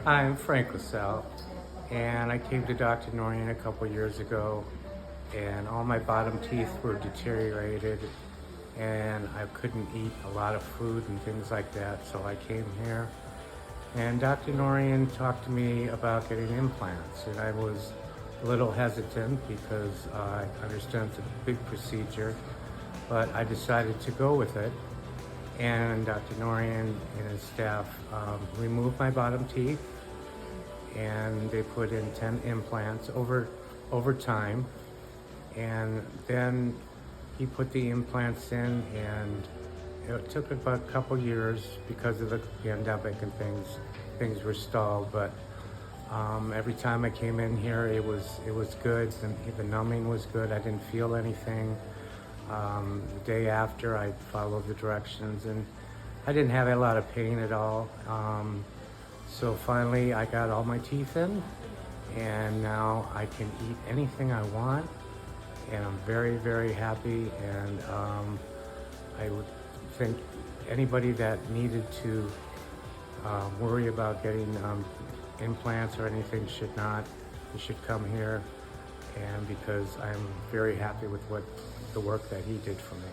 I'm Frank LaSalle, and I came to Dr. Norian a couple years ago, and all my bottom teeth were deteriorated, and I couldn't eat a lot of food and things like that, so I came here. And Dr. Norian talked to me about getting implants, and I was a little hesitant because I understand it's a big procedure, but I decided to go with it. And Dr. Norian and his staff removed my bottom teeth, and they put in 10 implants over time. And then he put the implants in, and it took about a couple years because of the pandemic and things were stalled. But every time I came in here, it was good. The numbing was good. I didn't feel anything. The day after, I followed the directions, and I didn't have a lot of pain at all. So finally, I got all my teeth in, and now I can eat anything I want, and I'm very, very happy. And I would think anybody that needed to worry about getting implants or anything should not. You should come here, and because I'm very happy with the work that he did for me.